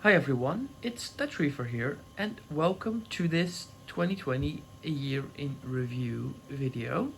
Hi everyone, it's Dutch Reefer here and welcome to this 2020 A Year in Review video.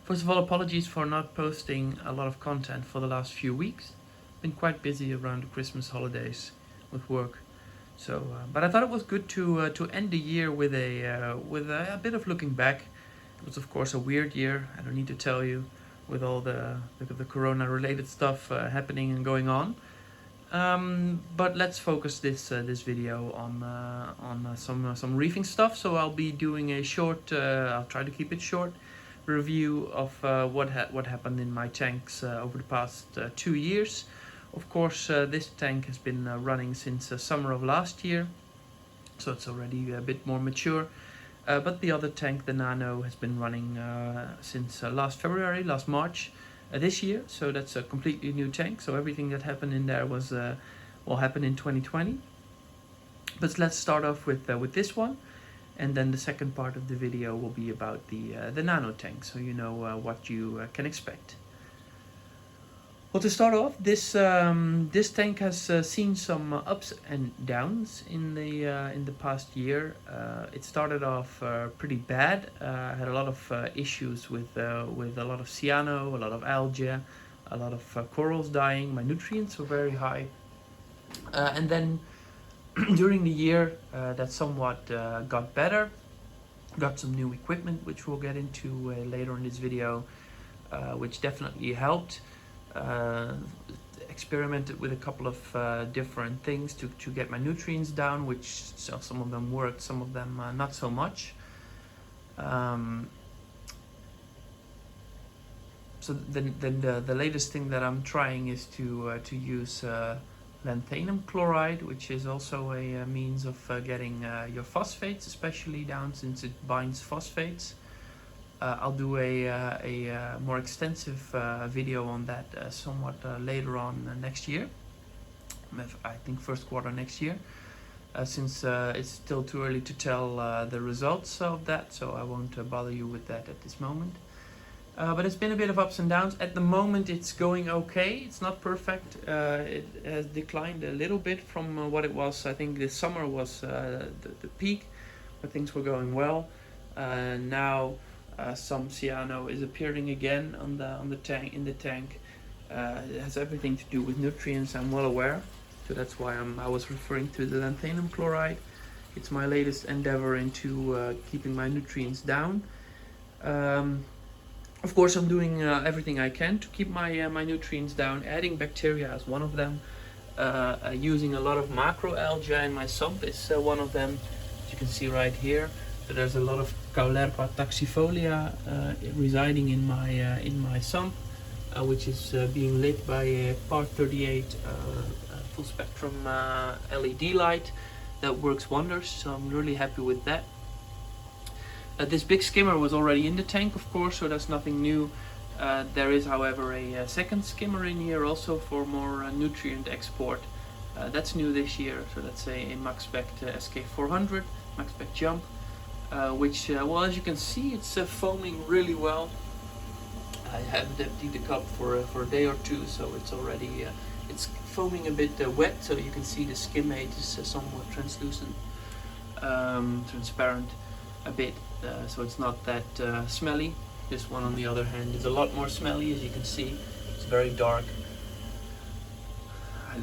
First of all, apologies for not posting a lot of content for the last few weeks. Been quite busy around the Christmas holidays with work. But I thought it was good to end the year with a bit of looking back. It was of course a weird year, I don't need to tell you, with all the corona related stuff happening and going on. But let's focus this video on some reefing stuff. So I'll be doing a short, I'll try to keep it short, review of what happened in my tanks over the past 2 years. Of course, this tank has been running since summer of last year, so it's already a bit more mature. But the other tank, the Nano, has been running since last March. This year, so that's a completely new tank. So everything that happened in there was will happen in 2020. But let's start off with this one, and then the second part of the video will be about the Nano tank, so you know what you can expect. Well, to start off, this tank has seen some ups and downs in the past year. It started off pretty bad. I had a lot of issues with a lot of cyano, a lot of algae, a lot of corals dying. My nutrients were very high, and then during the year that somewhat got better. Got some new equipment, which we'll get into later in this video, which definitely helped. Experimented with a couple of different things to get my nutrients down, which some of them worked, some of them not so much. So then the latest thing that I'm trying is to use lanthanum chloride, which is also a means of getting your phosphates especially down, since it binds phosphates. I'll do a more extensive video on that somewhat later on next year. I think first quarter next year, since it's still too early to tell the results of that, so I won't bother you with that at this moment. But it's been a bit of ups and downs. At the moment it's going okay. It's not perfect. It has declined a little bit from what it was. I think this summer was the peak, where things were going well. Now some cyano is appearing again on the tank. It has everything to do with nutrients, I'm well aware. So that's why I was referring to the lanthanum chloride. It's my latest endeavor into keeping my nutrients down. Of course, I'm doing everything I can to keep my nutrients down. Adding bacteria is one of them. Using a lot of macroalgae in my sump is one of them, as you can see right here. So there's a lot of Caulerpa taxifolia residing in my sump, which is being lit by a Part 38 full spectrum LED light that works wonders. So I'm really happy with that. This big skimmer was already in the tank, of course, so that's nothing new. There is, however, a second skimmer in here also for more nutrient export. That's new this year, so that's a Maxspect SK400, Maxspect Jump. Which, well, as you can see, it's foaming really well. I haven't emptied the cup for a day or two, so it's already it's foaming a bit wet. So you can see the skimmate is somewhat translucent, transparent a bit. So it's not that smelly. This one, on the other hand, is a lot more smelly. As you can see, it's very dark.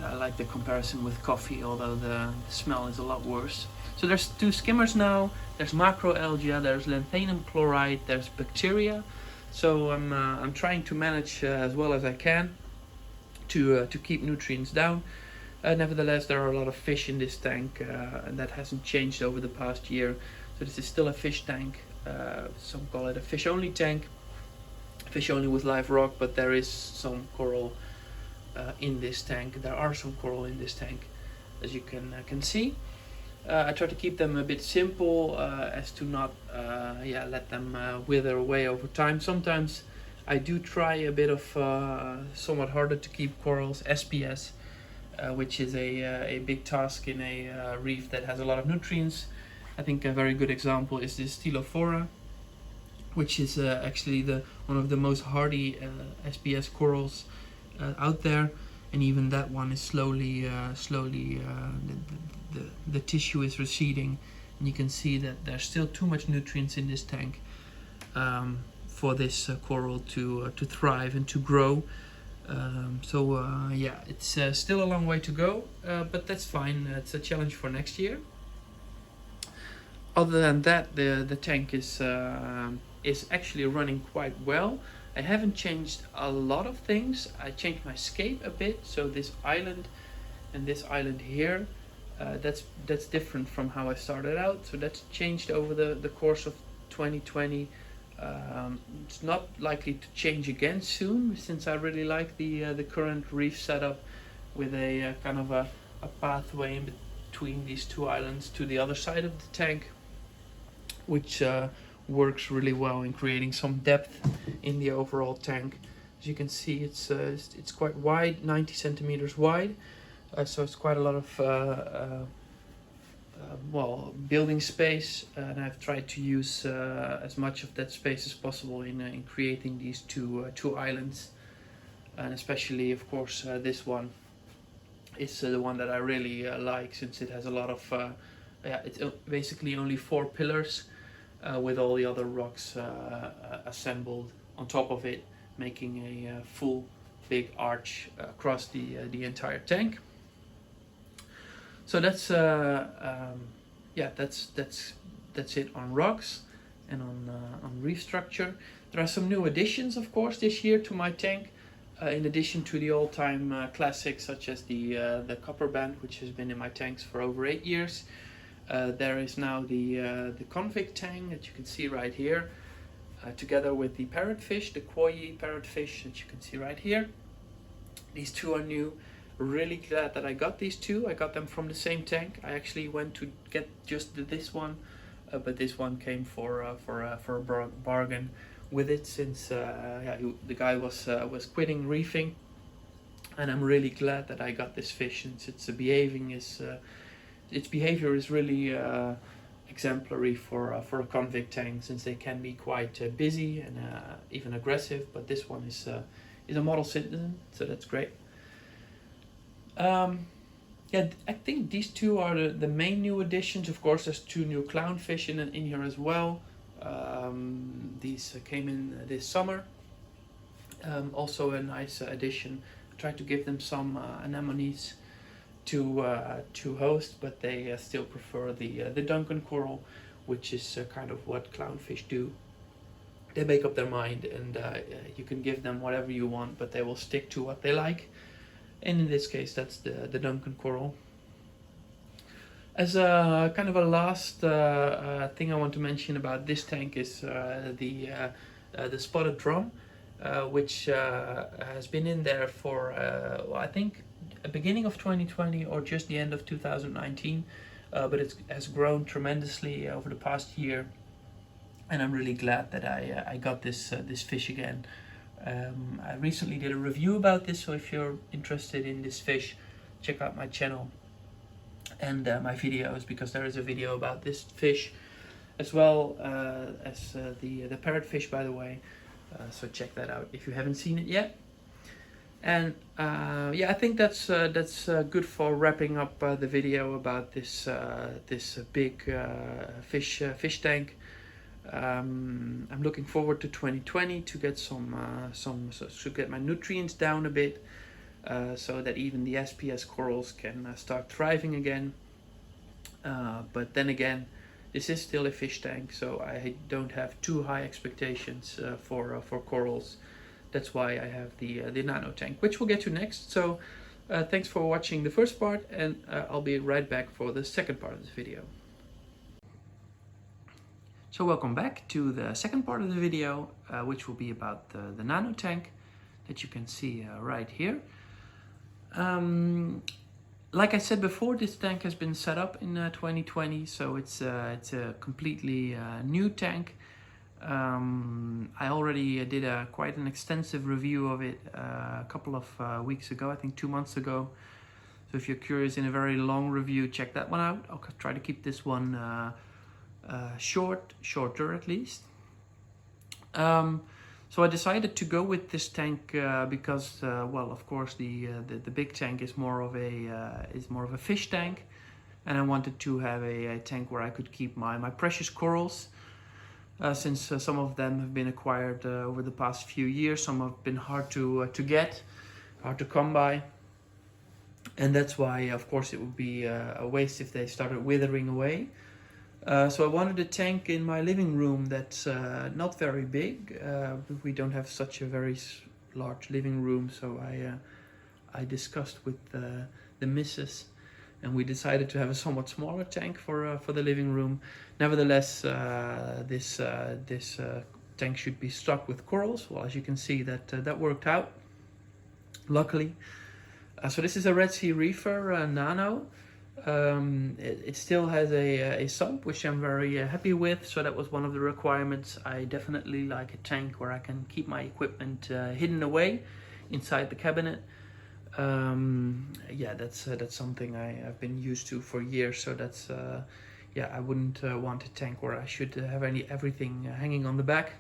I like the comparison with coffee, although the smell is a lot worse. So there's two skimmers now. There's macroalgae, there's lanthanum chloride, there's bacteria. So I'm trying to manage as well as I can to keep nutrients down. Nevertheless, there are a lot of fish in this tank, and that hasn't changed over the past year. So this is still a fish tank. Some call it a fish-only tank, fish only with live rock, but there is some coral in this tank. There are some coral in this tank, as you can see. I try to keep them a bit simple, as to not let them wither away over time. Sometimes I do try a bit of somewhat harder to keep corals, SPS, which is a big task in a reef that has a lot of nutrients. I think a very good example is this Aurora, which is actually one of the most hardy SPS corals out there. and even that one is slowly the tissue is receding, and you can see that there's still too much nutrients in this tank for this coral to thrive and to grow. Yeah, it's still a long way to go, but that's fine. It's a challenge for next year. Other than that, the tank is actually running quite well. I haven't changed a lot of things. I changed my scape a bit, so this island and this island here, that's different from how I started out. So that's changed over the course of 2020. It's not likely to change again soon, since I really like the current reef setup with a kind of a pathway in between these two islands to the other side of the tank, which works really well in creating some depth in the overall tank. As you can see, it's quite wide, 90 centimeters wide, so it's quite a lot of well, building space, and I've tried to use as much of that space as possible in creating these two islands. And especially, of course, this one is the one that I really like, since it has a lot of yeah, it's basically only 4 pillars with all the other rocks assembled on top of it, making a full big arch across the entire tank. So that's yeah, that's it on rocks and on reef structure. There are some new additions, of course, this year to my tank. In addition to the all-time classics such as the copper band, which has been in my tanks for over 8 years. There is now the convict tang that you can see right here, together with the parrotfish, the koi parrotfish that you can see right here. These two are new. Really glad that I got these two. I got them from the same tank. I actually went to get just this one, but this one came for a bargain with it, since yeah, the guy was quitting reefing, and I'm really glad that I got this fish, since its behavior is really exemplary for a convict tang, since they can be quite busy and even aggressive. But this one is a model citizen, so that's great. Yeah, I think these two are the main new additions. Of course, there's 2 new clownfish in here as well. These came in this summer. Also a nice addition. I tried to give them some anemones to host, but they still prefer the Duncan coral, which is kind of what clownfish do. They make up their mind, and you can give them whatever you want, but they will stick to what they like. And in this case, that's the Duncan coral. As a kind of a last thing I want to mention about this tank is the spotted drum, which has been in there for well, I think beginning of 2020 or just the end of 2019, but it has grown tremendously over the past year, and I'm really glad that I got this fish again. I recently did a review about this, so if you're interested in this fish, check out my channel and my videos, because there is a video about this fish as well as the parrotfish, by the way. So check that out if you haven't seen it yet. And yeah, I think that's good for wrapping up the video about this big fish tank. I'm looking forward to 2020 to get to get my nutrients down a bit, so that even the SPS corals can start thriving again. But then again, this is still a fish tank, so I don't have too high expectations for corals. That's why I have the Nano tank, which we'll get to next. So thanks for watching the first part, and I'll be right back for the second part of this video. So welcome back to the second part of the video, which will be about the Nano tank that you can see right here. Like I said before, this tank has been set up in 2020, so it's a completely new tank. I already did quite an extensive review of it a couple of weeks ago, I think 2 months ago. So if you're curious in a very long review, check that one out. I'll try to keep this one shorter at least. So I decided to go with this tank because, well, of course, the big tank is more of a fish tank, and I wanted to have a tank where I could keep my precious corals. Since some of them have been acquired over the past few years, some have been hard to get, hard to come by, and that's why, of course, it would be a waste if they started withering away. So I wanted a tank in my living room that's not very big. We don't have such a very large living room, so I discussed with the missus, and we decided to have a somewhat smaller tank for the living room. Nevertheless, this tank should be stocked with corals. Well, as you can see, that worked out, luckily. So this is a Red Sea Reefer Nano. It still has a sump, which I'm very happy with, so that was one of the requirements. I definitely like a tank where I can keep my equipment hidden away inside the cabinet. Yeah, that's something I've been used to for years, so that's yeah, I wouldn't want a tank where I should have everything hanging on the back.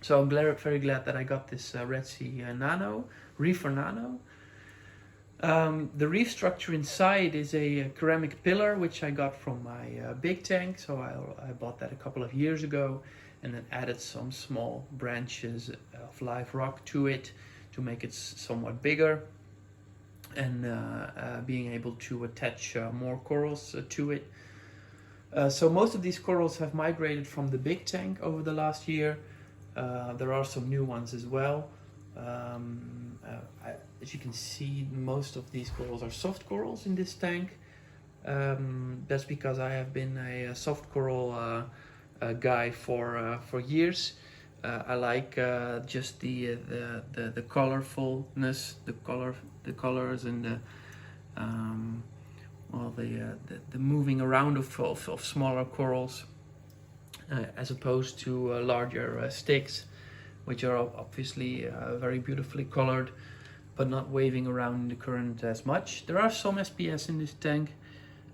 So I'm very glad that I got this Red Sea Reefer Nano. The reef structure inside is a ceramic pillar, which I got from my big tank. So I bought that a couple of years ago, and then added some small branches of live rock to it to make it somewhat bigger, and being able to attach more corals to it. So most of these corals have migrated from the big tank over the last year. There are some new ones as well. As you can see, most of these corals are soft corals in this tank. That's because I have been a soft coral guy for years. I like just the colorfulness, the colors, and the moving around of smaller corals, as opposed to larger sticks, which are obviously very beautifully colored, but not waving around in the current as much. There are some SPS in this tank,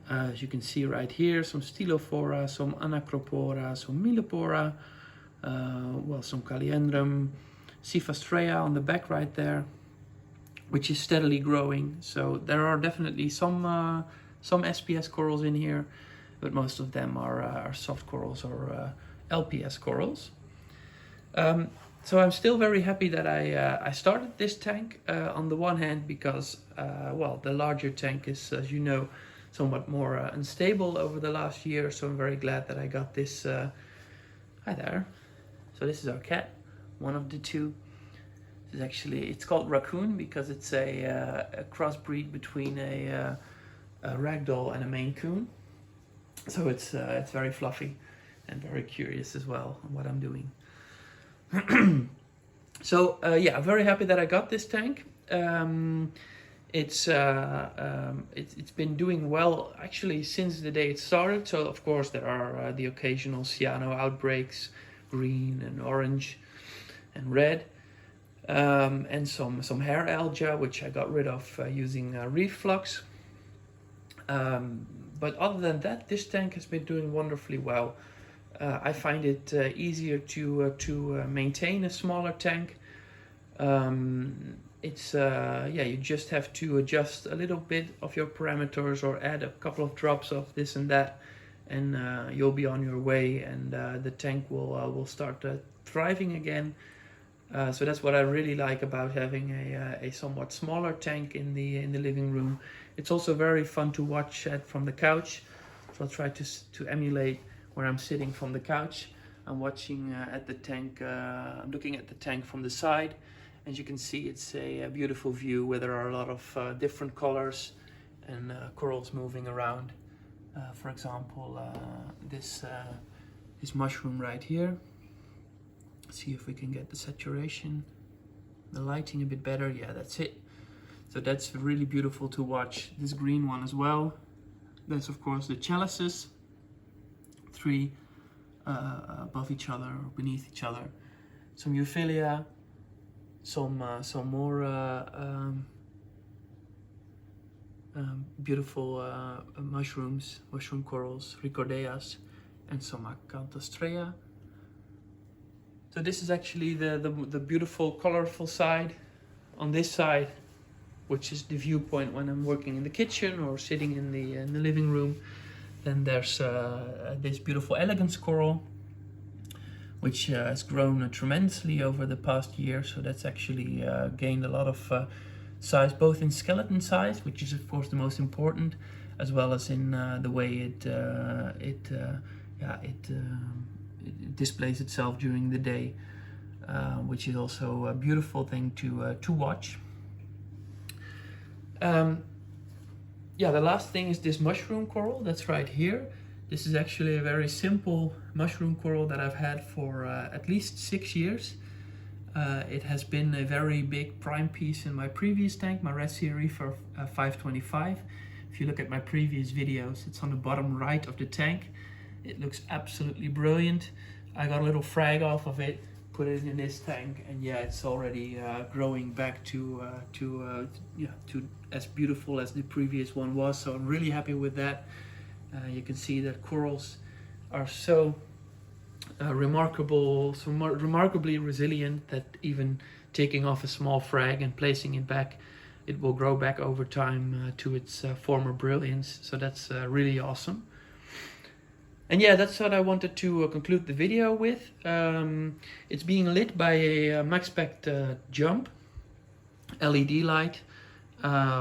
as you can see right here, some Stylophora, some Anacropora, some Millepora, well, some Caliendrum, Cephastrea on the back right there, which is steadily growing. So there are definitely some SPS corals in here, but most of them are soft corals or LPS corals. So I'm still very happy that I started this tank, on the one hand because, well, the larger tank is, as you know, somewhat more unstable over the last year, so I'm very glad that I got this. Hi there. So this is our cat, one of the two. This is actually, it's called Raccoon because it's a crossbreed between a Ragdoll and a Maine Coon. So it's very fluffy and very curious as well on what I'm doing. So yeah, I'm very happy that I got this tank. It's been doing well actually since the day it started. So of course there are the occasional cyano outbreaks, green and orange and red, and some hair algae, which I got rid of using Reef Flux. But other than that, this tank has been doing wonderfully well. I find it easier to maintain a smaller tank. It's yeah, you just have to adjust a little bit of your parameters or add a couple of drops of this and that, and you'll be on your way, and the tank will start thriving again. So that's what I really like about having a somewhat smaller tank in the living room. It's also very fun to watch from the couch. So I'll try to emulate where I'm sitting from the couch. I'm watching at the tank. I'm looking at the tank from the side. As you can see, it's a beautiful view where there are a lot of different colors and corals moving around. For example, this mushroom right here. See if we can get the saturation, the lighting a bit better. Yeah, that's it. So that's really beautiful to watch. This green one as well. That's of course the chalices, three above each other or beneath each other. Some Euphilia, some more beautiful mushrooms, mushroom corals, Ricordeas, and some Acanthostrea. So this is actually the beautiful, colorful side. On this side, which is the viewpoint when I'm working in the kitchen or sitting in the living room, then there's this beautiful elegance coral, which has grown tremendously over the past year. So that's actually gained a lot of size, both in skeleton size, which is of course the most important, as well as in the way it displays itself during the day, which is also a beautiful thing to watch. Yeah, the last thing is this mushroom coral that's right here. This is actually a very simple mushroom coral that I've had for at least 6 years. It has been a very big prime piece in my previous tank, my Red Sea Reefer 525. If you look at my previous videos, it's on the bottom right of the tank. It looks absolutely brilliant. I got a little frag off of it, put it in this tank, and yeah, it's already growing back to as beautiful as the previous one was. So I'm really happy with that. You can see that corals are so remarkably resilient that even taking off a small frag and placing it back, it will grow back over time to its former brilliance. So that's really awesome. And yeah, that's what I wanted to conclude the video with. It's being lit by a Maxspect Jump LED light,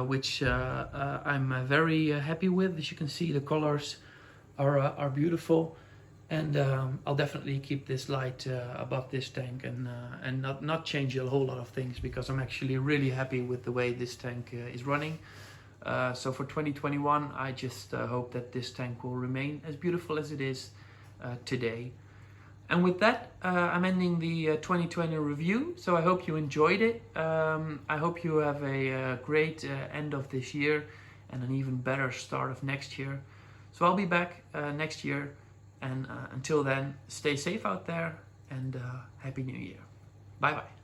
which I'm very happy with. As you can see, the colors are beautiful, and I'll definitely keep this light above this tank and not change a whole lot of things, because I'm actually really happy with the way this tank is running. So for 2021, I just hope that this tank will remain as beautiful as it is today. And with that, I'm ending the 2020 review. So I hope you enjoyed it. I hope you have a great end of this year and an even better start of next year. So I'll be back next year. And until then, stay safe out there, and Happy New Year. Bye bye.